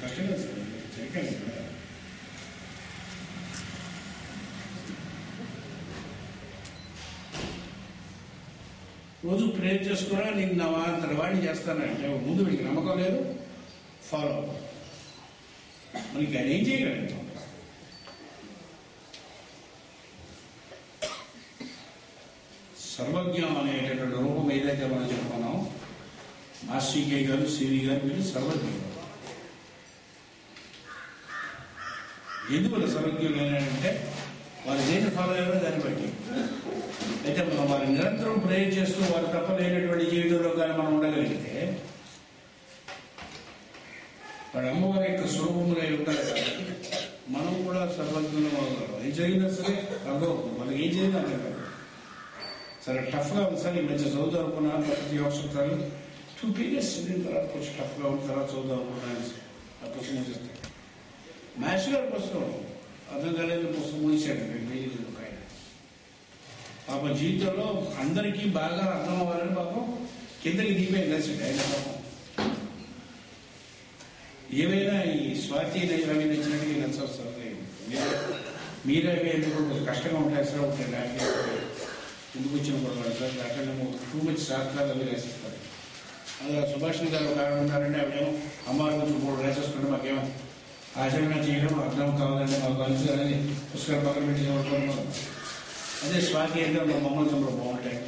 కష్టం లేదు సార్, చెప్పాను కదా. రోజు ప్రేర్ చేసుకున్నా నేను నా అంతటి వాడిని చేస్తానంటే ముందు వీడికి నమ్మకం లేదు, ఫాలో అవ్వాలి. మనకి ఆయన ఏం చేయగలుగుతాం? సర్వజ్ఞం అనేటటువంటి రూపం ఏదైతే మనం చెప్పుకున్నాం, మాస్టర్ కే గారు, సివి గారు, వీళ్ళు సర్వజ్ఞం. ఎందువల్ల సర్వజ్ఞం ఏంటంటే వాళ్ళు దేన్ని ఫాలో అయ్యారో దాన్ని బట్టి. అయితే మనం వారు నిరంతరం ప్రేయర్ చేస్తూ వారు తప్ప లేనటువంటి జీవితంలో కానీ మనం ఉండగలిగితే వాడు అమ్మవారి యొక్క స్వరూపంలో ఉంటారు కాబట్టి మనం కూడా సర్వజ్ఞులు అవ్వగలం. ఏం జరిగినా సరే అర్థం మనకి ఏం జరిగినా అర్థం కాదు. సరే టఫ్గా ఉంది సార్, ఈ మధ్య చదువుతారు అనుకున్నాను ప్రతి అవసరాలు 2 periods చదివిన తర్వాత కొంచెం టఫ్గా ఉన్న తర్వాత చదువుతాం అనుకున్నాను. ఆ పుస్తకం చేస్తే మ్యాథ్స్ గారి పుస్తకం అర్థం కాలేదు, పుస్తకం మూసాడు ఒక ఆయన. పాపం జీవితంలో అందరికీ బాగా అర్థం అవ్వాలని పాపం కిందకి దిగిపోయింది రాశాడు ఆయన. పాపం ఏమైనా ఈ స్వాతి రవి నచ్చినట్టుగా నచ్చవు సార్. మీరే ఎందుకు కష్టంగా ఉంటాయి సార్, ఉంటాయి దానికి ఎందుకు వచ్చిన కూడా సార్ అక్కడ 2 much శాస్త్రాలు అవి రాసిస్తారు. అందులో సుభాషిణి గారు ఒక ఆవిడ ఉన్నారంటే ఆవిడేమో అమ్మవారి గురించి 3 రాసేసుకుంటే మాకేమో ఆచరణ చేయడం అర్థం కావాలంటే మాకు కలుసులని పుస్తకాలు పక్కన పెట్టి చదువుకోవడం. అదే స్వాతి అంటే మా మమ్మల్ని తమ్ముడు బాగుంటాయి.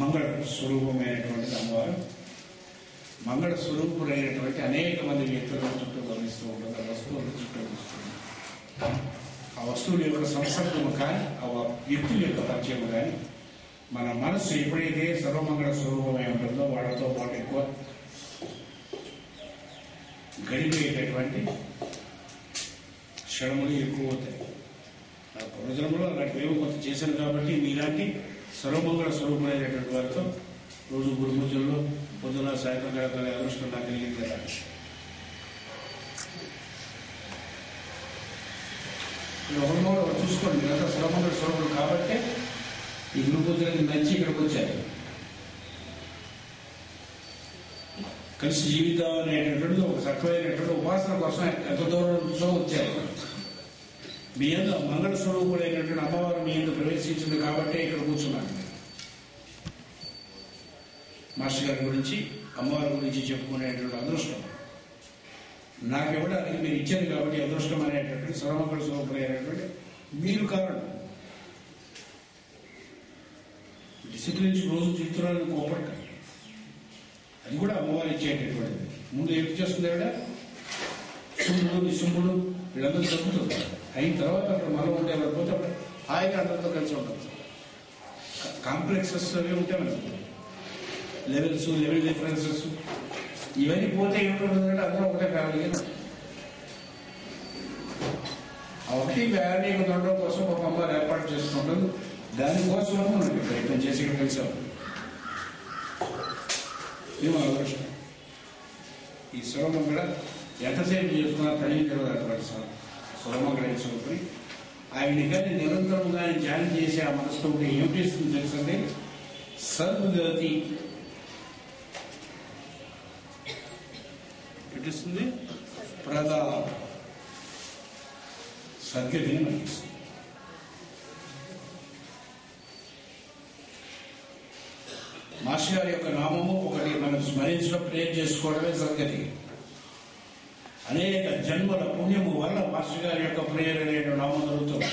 మంగళ స్వరూపమైనటువంటి అమ్మవారు, మంగళ స్వరూపుడైనటువంటి అనేక మంది వ్యక్తుల చుట్టూ గమనిస్తూ ఉంటుంది. ఆ వస్తువుల చుట్టూ గమనిస్తుంది. ఆ వస్తువుల యొక్క సంసర్గము కానీ ఆ వ్యక్తుల యొక్క పరిచయం కానీ మన మనస్సు ఎప్పుడైతే సర్వమంగళ స్వరూపమై ఉంటుందో వాళ్ళతో పాటు ఎక్కువ గడిపేటటువంటి క్షణములు ఎక్కువ అవుతాయి. ఆ పూర్వజన్మలో అలాంటి ఏమో కొంత చేశాను కాబట్టి మీలాంటి సర్వమంగళ స్వరూపమైనటువంటి వారితో రోజు గురు పూజల్లో పొద్దున సాయంత్రం గడపలే అదృష్టం నాకు కలిగింది కదా. ఒకరిలో చూసుకోండి, మీరంతా సర్వమంగళ స్వరూపులు కాబట్టి ఈ గురు పూజలకి నచ్చి ఇక్కడికి వచ్చారు. కలిసి జీవితం అనేటటువంటిది ఒక చక్కమైనటువంటి ఉపాసన కోసం ఎంత దూరం నుంచో వచ్చారు. మీ అందరూ మంగళ స్వరూపుడైనటువంటి అమ్మవారు మీ ఎందుకు ప్రవేశించింది కాబట్టి ఇక్కడ కూర్చున్నాను. మాస్టర్ గారి గురించి అమ్మవారి గురించి చెప్పుకునేటువంటి అదృష్టం నాకు ఇవ్వడానికి మీరు ఇచ్చారు కాబట్టి అదృష్టం అనేటటువంటి సర్వమంగళ స్వరూపుడైనటువంటి మీరు కారణం. డిసిప్లిన్స్ రోజు చిత్రాలను కోపడతారు, అది కూడా అమ్మవారు ఇచ్చేటటువంటిది. ముందు ఏం చేస్తుంది ఆవిడ? శుంభుడు నిశుంభుడు వీళ్ళందరూ చదువుతుంది. అయిన తర్వాత అక్కడ మనం ఉండే పోతే అప్పుడు హాయిగా అందరితో కలిసి ఉంటుంది. కాంప్లెక్సెస్ అవి ఉంటాయి మనకు, లెవెల్స్, లెవెల్ డిఫరెన్సెస్ ఇవన్నీ పోతే ఏమిటంటే అందరూ ఒకటే ఫ్యామిలీ. ఆ ఒకటి ఫ్యామిలీ ఉండడం కోసం ఒక అమ్మవారు ఏర్పాటు చేసుకుంటుంది. దానికోసం మనకి ప్రయత్నం చేసి ఇక్కడ కలిసాం. ఇది మన అదృష్టం. ఈ సర్వమంగళ ఎంతసేపు చేసుకున్నా తల్లి తెలియదు అటువంటి సర్వమంగళ స్వరూపుని. ఆయన కానీ నిరంతరం కానీ ధ్యానం చేసి ఆ మనసుతో ఉంటే ఏమిటిస్తుంది తెలుసండి? సద్గతి ఎటిస్తుంది, ప్రదా సద్గతిని మనకిస్తుంది. మాస్టర్ గారి యొక్క నామము ఒకటి మనం స్మరించడం, ప్రేర్ చేసుకోవడమే సద్గతి. అనేక జన్మల పుణ్యము వల్ల మాస్టర్ గారి యొక్క ప్రేయర్ అనే నామం జరుగుతుంది.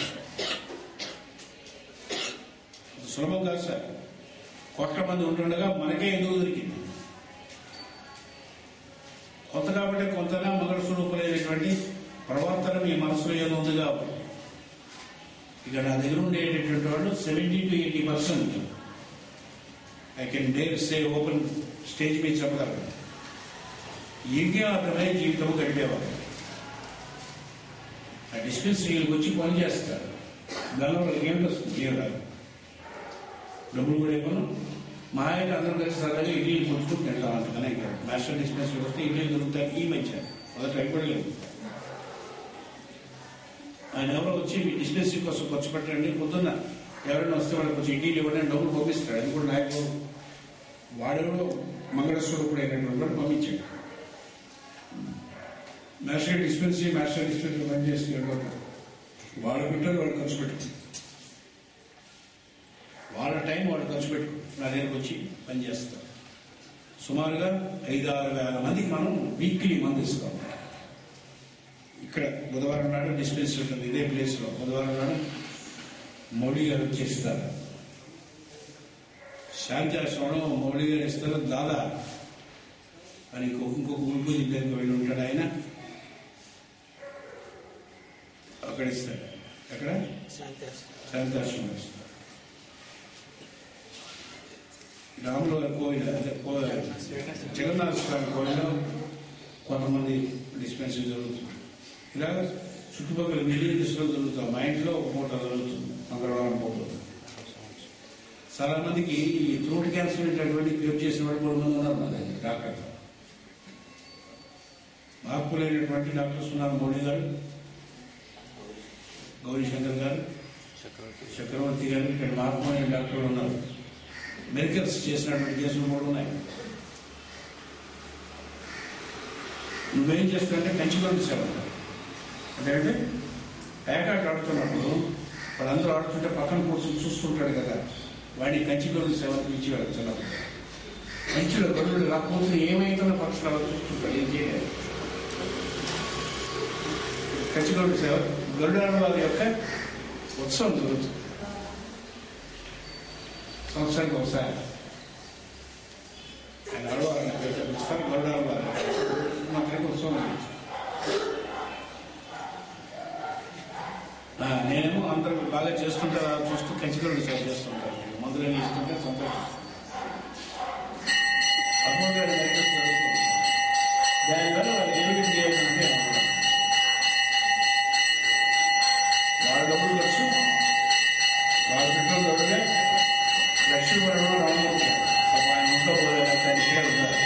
సులభం కాదు సార్. 1,00,000 మంది ఉంటుండగా మనకే ఎందుకు దొరికింది? కొత్త కాబట్టి కొంతగా మంగళ స్వరూపులైనటువంటి ప్రవర్తన మీ మనసులో ఏదో ఉంది కాబట్టి ఇక నా దగ్గర ఉండేటటువంటి వాళ్ళు 70 to 80% I can dare say open stage మీద చెప్పగలను. యజ్ఞార్థమై జీవితం గడిపేవారు. ఆ డిస్పెన్సరీలకు వచ్చి పని చేస్తారు. దానివల్ల ఏమిటి వస్తుంది? జీవనాలు డబ్బులు కూడా ఇవ్వను. మా ఆయన అందరూ కలిసి సరదాగా ఇడ్లీలు కొట్టుకుంటూ తింటాం. అంతకనే ఇక్కడ నేషనల్ డిస్పెన్సరీ వస్తే ఇడ్లీలు దొరుకుతాయి. ఈ మధ్య మొదట అయిపోలేదు. ఆయన ఎవరో వచ్చి మీ డిస్పెన్సరీ కోసం ఖర్చు పెట్టండి, పొద్దున్న ఎవరైనా వస్తే వాళ్ళకి కొంచెం ఇడ్లీలు ఇవ్వండి, డబ్బులు పంపిస్తాడు. అది కూడా నాయకుడు వాడు మంగళస్వరూపుడు అయినటువంటి వాడు పంపించాడు. మాస్టర్ డిస్పెన్సరీ పనిచేస్తున్నాడు. వాళ్ళ బిడ్డలు వాడు ఖర్చు పెట్టుకు, వాళ్ళ టైం వాడు ఖర్చు పెట్టుకు నా దగ్గరకు వచ్చి పనిచేస్తారు. సుమారుగా 5-6 వేల మందికి మనం వీక్లీ మందు ఇస్తాం. ఇక్కడ బుధవారం నాడు డిస్పెన్సరీ ఉంటుంది, ఇదే ప్లేస్లో. బుధవారం నాడు మౌళి గారు వచ్చేస్తారు. శాంతి ఆశ్రమంలో మౌళి గారు ఇస్తారు. దాదా అని ఇంకొక గురుపూజ దగ్గరికి వెళ్ళి ఉంటాడు. ఆయన అక్కడ ఇస్తాడు. ఎక్కడ? శాంతి ఆశ్రమం ఇస్తాడు. రాముల గారి కోయిల, జగన్నాథ స్వామి కోయిలో కొంతమంది డిస్పెన్సరీ జరుగుతుంది. ఇలా చుట్టుపక్కల విలేజెస్లో జరుగుతాం. మా ఇంట్లో ఒక పూట జరుగుతుంది, మంగళవారం పూట. చాలా మందికి ఈ థ్రోట్ క్యాన్సర్ అటువంటి క్యూర్ చేసిన వాడు 3 మంది ఉన్నారు. మా దగ్గర డాక్టర్ మార్పులైనటువంటి డాక్టర్స్ ఉన్నారు. మౌళి గారు, గౌరీశంకర్ గారు, చక్రవర్తి గారు, ఇక్కడ మార్పులైన డాక్టర్లు ఉన్నారు. మెడికల్స్ చేసినటువంటి కేసులు కూడా ఉన్నాయి. నువ్వేం చేస్తావంటే కంచిగొండ సేవ అంటే పేకాట ఆడుతున్నప్పుడు వాళ్ళందరూ ఆడుతుంటే పక్కన కూర్చొని చూస్తుంటాడు కదా, వాడిని కంచిగొండ సేవ ఇచ్చేవాడు. చాలా కంచిలో గొడవలు ఇలా కూర్చొని ఏమైతున్న పక్షులు అలా చూస్తుంటాడు, ఏం చేయలేదు. కంచిగొండ సేవ గరుడాల వారి యొక్క ఉత్సవం జరుగుతుంది సంవత్సరానికి ఒకసారి. ఆయన అడవాలని ఉత్సవం గరుడాల వారు మాకు ఉత్సవం. నేనేమో అందరూ బాగా చేస్తుంటే చూస్తూ కంచిగొండ సేవ చేస్తుంటాను. మందులని ఇస్తుంటే సంతోషం. అద్భుతమైన దానివల్ల వాళ్ళు ఏమిటి చేయాలంటే వాళ్ళ డబ్బులు ఖర్చు, వాళ్ళ పెట్రోల్ డబ్బులే. లక్ష్మీపురంలో రామమూర్తి ఆయన ఇంట్లో పోలేదని ఇక్కడే ఉన్నారు.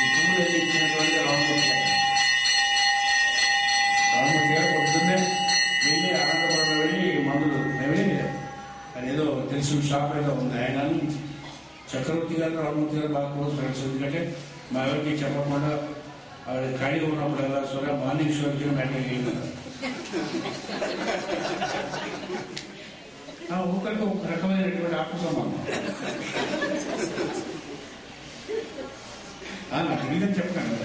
ఈ పువ్వులు వెళ్ళి ఇచ్చినటువంటి రామమూర్తి గారు పొద్దున్నే వెళ్ళి అనంతపురంలో వెళ్ళి మందులు వెళ్ళి అది ఏదో తెలిసిన షాప్ ఏదో ఉంది. ఆయన చక్రవర్తి గారు, రామమూర్తి గారు బాగా క్లోజ్ ఫ్రెండ్స్. ఎందుకంటే మా ఎవరికి చెప్పకుండా ఆవిడ ఖాళీగా ఉన్నప్పుడు ఎలా సరే మార్నింగ్ షోకి మ్యాటర్ వెళ్ళినారు. ఒకరికి ఒక రకమైనటువంటి ఆత్మసంబంధం. నాకు ఇదని చెప్పాను.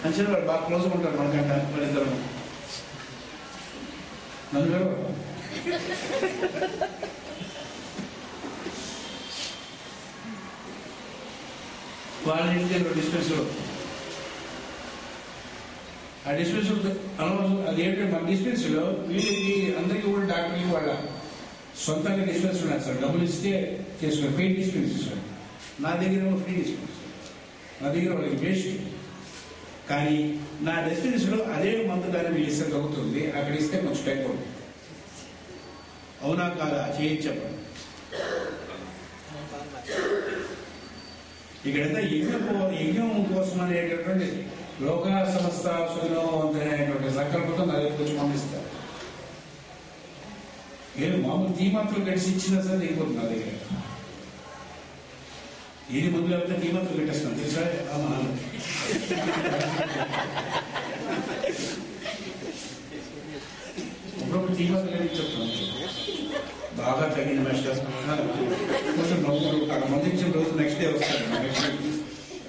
మంచిగా వాళ్ళు బాగా క్లోజ్గా ఉంటారు మనకంట. వాళ్ళిద్దరు నలుగురు వాళ్ళ ఇంటి డిస్పెన్సరీ. ఆ డిస్పెన్సరీ అనవసరం. అది ఏంటంటే మన డిస్పెన్సరీలో వీళ్ళకి అందరికీ కూడా డాక్టర్లు వాళ్ళ సొంతంగా డిస్పెన్సరీ ఉన్నాయి సార్. డబ్బులు ఇస్తే చేసుకోవాలి. Paid dispensary sir. నా దగ్గర ఫ్రీ డిస్పెన్సరీ. నా దగ్గర వాళ్ళకి వేస్ట్. కానీ నా డిస్పెన్సరీలో అదే మందు కానీ వీళ్ళు ఇస్తే తగ్గుతుంది. అక్కడ ఇస్తే కొంచెం టైం పడుతుంది. అవునా కాదా చేయించండి. ఇక్కడంతా యజ్ఞం కోసం అనేటటువంటి లోక సంస్థ సుఖనోవంతమైనటువంటి సంకల్పంతో నా దగ్గర వచ్చి పంపిస్తారు. నేను మామూలు తీమాత్రలు కట్టిసి ఇచ్చినా సరే దిగిపోతుంది నా దగ్గర. ఏది మందు లేకపోతే తీమాత్రలు కట్టేస్తాను తెలుసా. ఒకప్పుడు తీమాత్రలు కట్టి చెప్తాను. బాగా తగిన మాస్టర్ కొంచెం నవ్వులు అక్కడ మంది ఇచ్చిన రోజు నెక్స్ట్ డే వస్తాడు. నెక్స్ట్ డే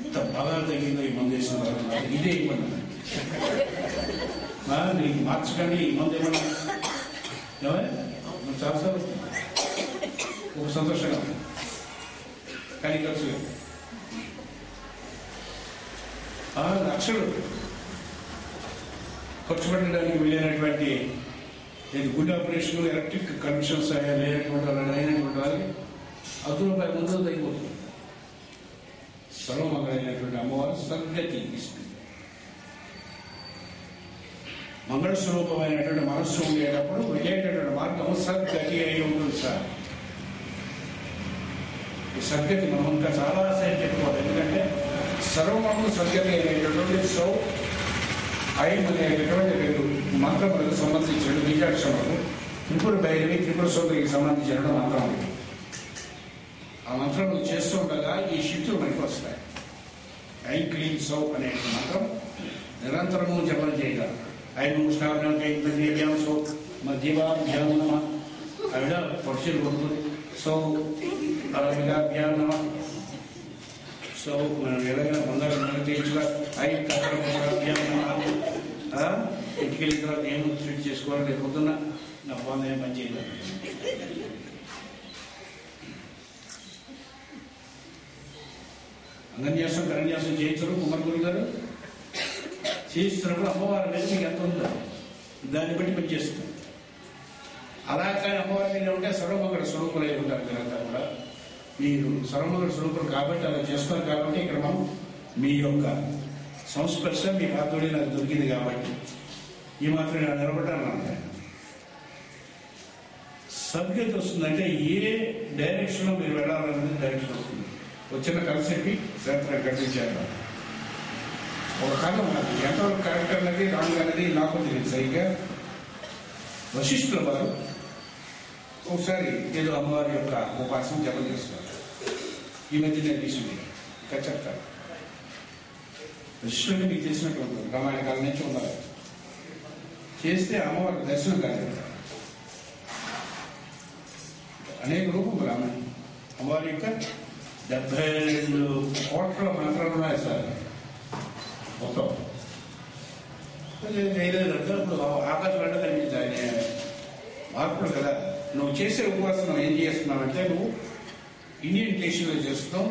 ఇంత బాగా తగ్గిందో ఈ మందు వేసిన తర్వాత ఇదే ఇవ్వండి నీకు మార్చకండి ఈ మందు ఏమన్నా ఏమన్నా చాలా సార్ ఒక సంతోషంగా కానీ ఖర్చు లక్షలు ఖర్చు పెట్టడానికి వెళ్ళినటువంటి గుండె ఆపరేషన్, ఎలక్ట్రిక్ కనెక్షన్స్ లేనటువంటి వాళ్ళకి ₹10 ముందు తగ్గిపోతుంది. సర్వమంగళైనటువంటి అమ్మవారు సద్గతి ఇస్తుంది. మంగళ స్వరూపమైనటువంటి మనస్సు ఉండేటప్పుడు వెళ్ళేటటువంటి మార్గం సద్గతి అయి ఉంటుంది సార్. ఈ సద్గతి మనం ఇంకా చాలా సేపు చెప్పుకోవాలి. ఎందుకంటే సర్వమంగళ సద్గతి అనేటటువంటి సౌ ఐం అనేటటువంటి 2 మంత్రములకు సంబంధించిన బీజాక్షరములు త్రిపుర భైరవి, త్రిపుర సోదరికి సంబంధించిన మంత్రములు. ఆ మంత్రం చేస్తూ ఉండగా ఈ శక్తులు మనకి వస్తాయి. ఐం క్లీం సౌ అనే మంత్రం నిరంతరము జపం చేయగలరు. ఐం నమస్కారం సౌ మధ్యవాభ్యాం నమ ఆవిడ పక్షులు కొడుతుంది. సౌ అరవిగాభ్యాం నమ. సో మనం ఎలాగైనా పొందాలని తీర్చుగా ఐం కర్రభ్యాం నమ. ఇంటికి వెళ్ళిన తర్వాత ఏం స్వీట్ చేసుకోవాలి, రేపు పొద్దున్న నా బాగుంది ఏం పని చేయలేదు. అంగన్యాసం కరన్యాసం చేయించరు కుమార్ గారు. చేయిస్తున్నప్పుడు అమ్మవారి మీద మీకు ఎంత ఉందో దాన్ని బట్టి పనిచేస్తుంది. అలా కానీ అమ్మవారి మీద ఉంటే సర్వమంగళ స్వరూపులు అయి ఉంటారు. మీరంతా కూడా మీరు సర్వమంగళ స్వరూపులు కాబట్టి అలా చేస్తున్నారు. కాబట్టి ఇక్కడ మనం మీ యొక్క సంస్పర్శ మీ పాత్రుడి నాకు దొరికింది కాబట్టి ఈ మాత్రం ఇలా నిలబడ్డాను. సభ్యత వస్తుందంటే ఏ డైరెక్షన్లో మీరు వెళ్ళాలనేది డైరెక్షన్ వస్తుంది. వచ్చిన కలిసి శాస్త్రం కట్టించారు. ఒక కాలం నాకు ఎంతవరకు కరెక్ట్ అన్నది రాంగ్ అనేది నాకు తెలియదు సరిగ్గా. వశిష్ఠుల వారు ఒకసారి ఏదో అమ్మవారి యొక్క ఉపాసన జపం చేస్తున్నారు. ఈ మధ్య నేను తీసుకుంది ఇంకా చెప్తాను. వశిష్ఠులకి మీకు తెలిసినట్టు ఉంటుంది, రామాయణ కాలం నుంచి ఉన్నారు. చేస్తే అమ్మవారి దర్శనం కాలేదు. అనేక రూపం రామాయణ అమ్మవారి యొక్క 72 కోట్ల మంత్రాలు ఉన్నాయి సార్ మొత్తం. లేదంటే ఇప్పుడు ఆకాశం అంటే కనిపించాలి మార్పులు కదా. నువ్వు చేసే ఉపాసన ఏం చేస్తున్నావంటే నువ్వు ఇండియన్ టేషన్లో చేస్తున్నావు.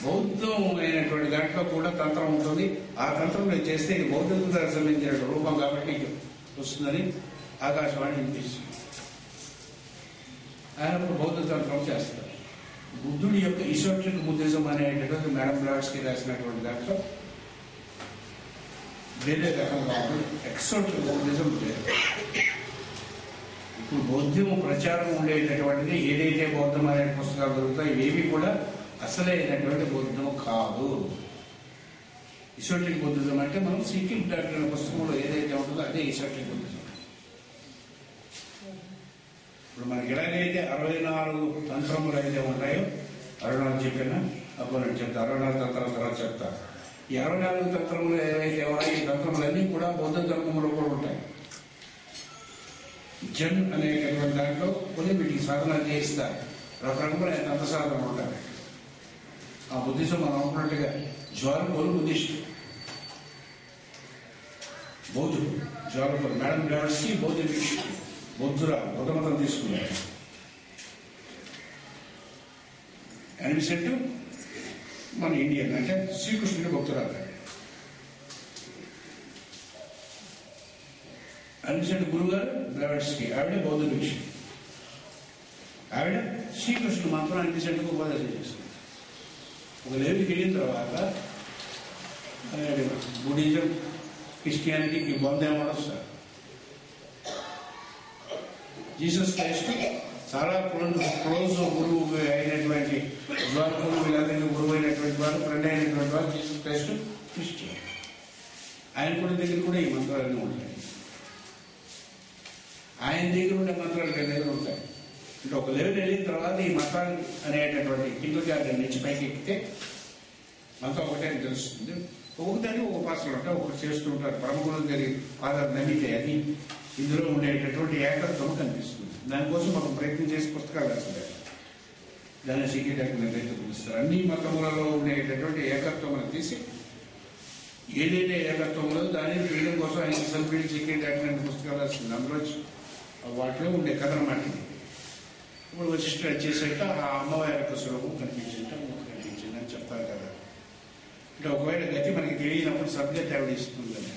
బౌద్ధం అయినటువంటి దాంట్లో కూడా తంత్రం ఉంటుంది. ఆ తంత్రంలో చేస్తే ఇది బౌద్ధకు సంబంధించిన రూపం కాబట్టి వస్తుందని ఆకాశవాణి వినిపిస్తుంది. ఆయన బౌద్ధ తంత్రం చేస్తారు. బుద్ధుడి యొక్క ఈసోట్రిక్ బుద్ధిజం అనేటటువంటి మేడం బ్లాడ్స్కి రాసినటువంటి దాంట్లో వేరే రకంగా ఉంటుంది. ఎక్సోట్రిక్ బుద్ధిజం వేరే. ఇప్పుడు బౌద్ధం ప్రచారం ఉండేటటువంటిది ఏదైతే బౌద్ధం అనే పుస్తకాలు దొరుకుతాయి ఇవేవి కూడా అసలైనటువంటి బౌద్ధం కాదు. ఈసోట్రిక్ బుద్ధిజం అంటే మనం సీకింగ్ డాక్టర్ అనే పుస్తకంలో ఏదైతే ఉంటుందో అదే ఈసోట్రిక్ బుద్ధిజం. ఇప్పుడు మనకి ఎలాగైతే 64 తంత్రములు అయితే ఉంటాయో 64 చెప్పినా అప్పుడు నేను చెప్తాను. 64 తంత్రాల తర్వాత చెప్తాను. ఈ 64 తంత్రములు ఏవైతే ఉన్నాయో ఈ తంత్రములన్నీ కూడా బౌద్ధ ధర్మంలో కూడా ఉంటాయి. జన్ అనేటటువంటి దాంట్లో కొన్ని వీటికి సాధన చేయిస్తారు. రకరకమైన తంత్ర సాధనలు ఉంటాయి. ఆ బుద్ధిజం మనం అనుకున్నట్టుగా జ్వాలపూలు బుద్ధిస్ట్ బౌద్ధుడు జ్వాలపూలు మేడం బ్లాడ్స్కి బౌద్ధుడు బుద్ధమతం తీసుకున్నారు. అనిపిసెట్టు మన ఇండియన్ అంటే శ్రీకృష్ణుడి భక్తురాలు. అనిపిసెట్టు గురుగారు బ్లాడ్స్కి ఆవిడ బౌద్ధ భిక్షు. ఆవిడ శ్రీకృష్ణుడు మాత్రం అనిపిసెట్టుకు ఉపదేశం చేస్తుంది. ఒక లెవెల్కి వెళ్ళిన తర్వాత బుద్ధిజం క్రిస్టియానిటీకి బంధం వస్తారు. జీసస్ క్రైస్ట్ చాలా క్లోజ్ గురువు అయినటువంటి జ్వాలపూలు వీళ్ళందరికీ గురువు అయినటువంటి వారు, ఫ్రెండ్ అయినటువంటి వారు జీసస్ క్రైస్ట్ క్రిస్టియన్. ఆయన కూడా దగ్గర కూడా ఈ మంత్రాలన్నీ ఉంటాయి. ఆయన దగ్గర ఉండే మంత్రాలు దగ్గర ఉంటాయి. అంటే ఒక లెవెల్ వెళ్ళిన తర్వాత ఈ మంత్రాలు అనేటటువంటి కింద గార్డెన్ నుంచి పైకి ఎక్కితే మంత్రం ఒకటే అని తెలుస్తుంది. ఒక్కొక్కదాన్ని ఒక ఉపాసనలు ఉంటాయి, ఒకటి చేస్తుంటారు. పరమగుణం గారి పాదాలు నమ్మితే అది ఇందులో ఉండేటటువంటి ఏకత్వం కనిపిస్తుంది. దానికోసం మనం ప్రయత్నం చేసి పుస్తకాలు రాస్తారు. దాన్ని సీక్రెట్ నిర్ణయిత పిలుస్తారు. అన్ని మతములలో ఉండేటటువంటి ఏకత్వం తీసి ఏదైతే ఏకత్వంలో దాన్ని ఫీల్డింగ్ కోసం ఆయన సబ్మిట్ సీక్రెట్ యాక్ట్ పుస్తకాలు రాస్తుంది. అందులో వాటిలో ఉండే కథ మాట. ఇప్పుడు వశిష్ఠుడు వచ్చేసాక ఆ అమ్మవారి యొక్క స్వరూపం కనిపించింది అని చెప్తారు కదా. అంటే ఒకవేళ గతి మనకి తెలియనప్పుడు సబ్జెక్ట్ ఆవిడ ఇస్తుందని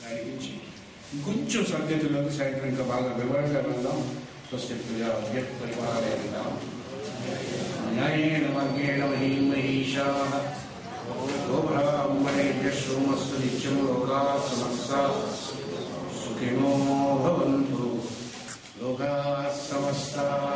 దాని గురించి ఇంకొంచెం సబ్జెక్టులకు సాయంత్రం ఇంకా బాగా వివరంగా వెళ్దాం. స్వస్తిగా వ్యక్త పరివారం న్యాయేణ మార్గేణ మహీమహీషా గోబ్రాహ్మణేభ్య శృణమస్తు నిత్యం లోకాః సమస్తాః సుఖినో భవంతు. లోకాః సమస్తాః